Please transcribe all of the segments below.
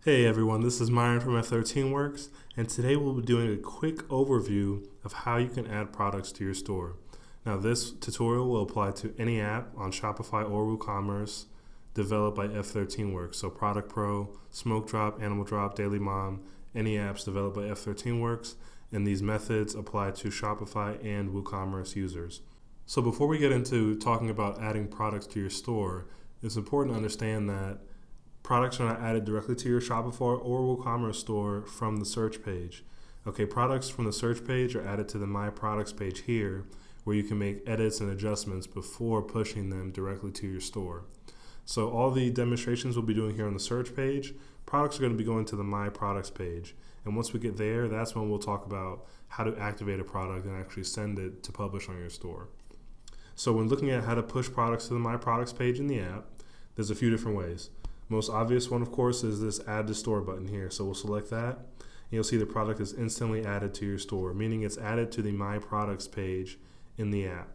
Hey everyone, this is Myron from F13 Works, and today we'll be doing a quick overview of how you can add products to your store. Now this tutorial will apply to any app on Shopify or WooCommerce developed by F13 Works, so Product Pro, Smoke Drop, Animal Drop, Daily Mom, any apps developed by F13 Works, and these methods apply to Shopify and WooCommerce users. So before we get into talking about adding products to your store, it's important to understand that products are not added directly to your Shopify or WooCommerce store from the search page. Okay, products from the search page are added to the My Products page here, where you can make edits and adjustments before pushing them directly to your store. So all the demonstrations we'll be doing here on the search page, products are going to be going to the My Products page. And once we get there, that's when we'll talk about how to activate a product and actually send it to publish on your store. So when looking at how to push products to the My Products page in the app, there's a few different ways. Most obvious one, of course, is this Add to Store button here. So we'll select that, and you'll see the product is instantly added to your store, meaning it's added to the My Products page in the app.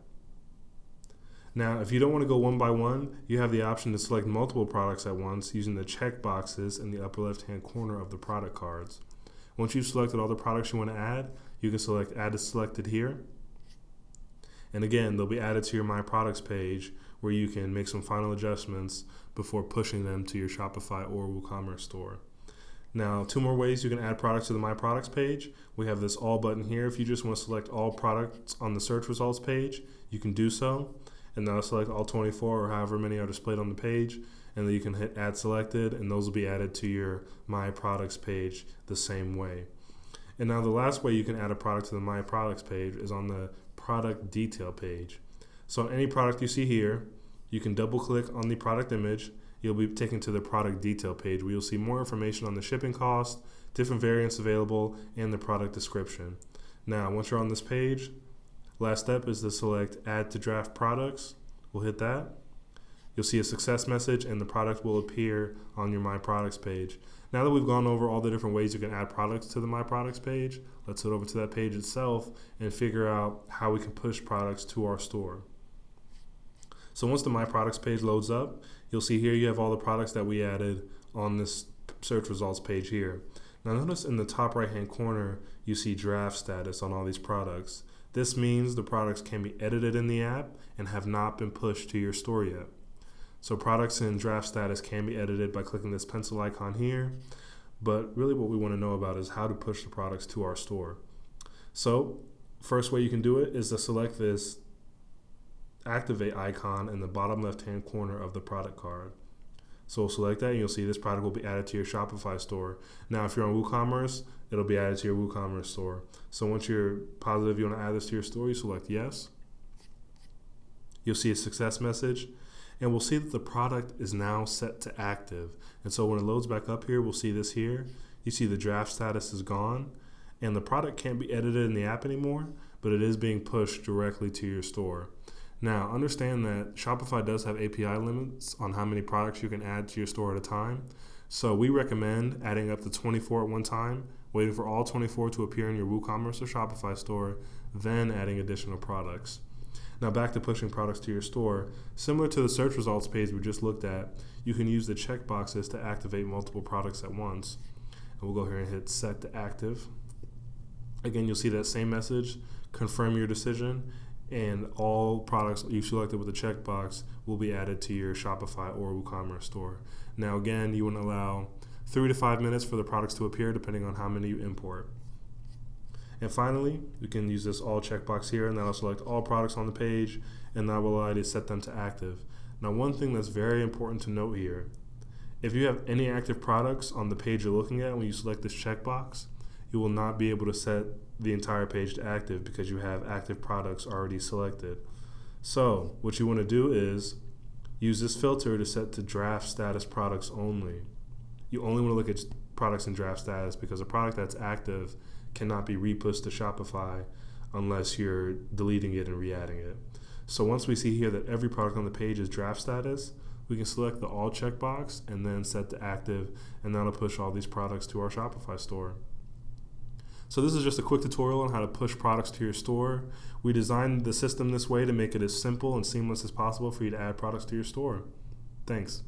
Now, if you don't want to go one by one, you have the option to select multiple products at once using the check boxes in the upper left-hand corner of the product cards. Once you've selected all the products you want to add, you can select Add to Selected here. And again, they'll be added to your My Products page where you can make some final adjustments before pushing them to your Shopify or WooCommerce store. Now, two more ways you can add products to the My Products page. We have this All button here. If you just want to select all products on the search results page, you can do so. And that'll select all 24 or however many are displayed on the page. And then you can hit Add Selected, and those will be added to your My Products page the same way. And now the last way you can add a product to the My Products page is on the Product Detail page. So on any product you see here, you can double click on the product image. You'll be taken to the product detail page where you'll see more information on the shipping cost, different variants available, and the product description. Now, once you're on this page, last step is to select Add to Draft Products. We'll hit that. You'll see a success message and the product will appear on your My Products page. Now that we've gone over all the different ways you can add products to the My Products page, let's head over to that page itself and figure out how we can push products to our store. So once the My Products page loads up, you'll see here you have all the products that we added on this search results page here. Now notice in the top right hand corner, you see draft status on all these products. This means the products can be edited in the app and have not been pushed to your store yet. So products in draft status can be edited by clicking this pencil icon here, but really what we want to know about is how to push the products to our store. So first way you can do it is to select this activate icon in the bottom left hand corner of the product card. So we'll select that and you'll see this product will be added to your Shopify store. Now if you're on WooCommerce, it'll be added to your WooCommerce store. So once you're positive you want to add this to your store, you select yes. You'll see a success message and we'll see that the product is now set to active. And so when it loads back up here, we'll see this here. You see the draft status is gone and the product can't be edited in the app anymore, but it is being pushed directly to your store. Now, understand that Shopify does have API limits on how many products you can add to your store at a time. So we recommend adding up to 24 at one time, waiting for all 24 to appear in your WooCommerce or Shopify store, then adding additional products. Now back to pushing products to your store. Similar to the search results page we just looked at, you can use the checkboxes to activate multiple products at once. And we'll go here and hit Set to Active. Again, you'll see that same message, confirm your decision, and all products you selected with the checkbox will be added to your Shopify or WooCommerce store. Now again, you want to allow 3 to 5 minutes for the products to appear depending on how many you import. And finally, you can use this all checkbox here and that'll select all products on the page and that will allow you to set them to active. Now one thing that's very important to note here, if you have any active products on the page you're looking at when you select this checkbox, you will not be able to set the entire page to active because you have active products already selected. So what you want to do is use this filter to set to draft status products only. You only want to look at products in draft status because a product that's active cannot be repushed to Shopify unless you're deleting it and re-adding it. So once we see here that every product on the page is draft status, we can select the all checkbox and then set to active, and that'll push all these products to our Shopify store. So this is just a quick tutorial on how to push products to your store. We designed the system this way to make it as simple and seamless as possible for you to add products to your store. Thanks.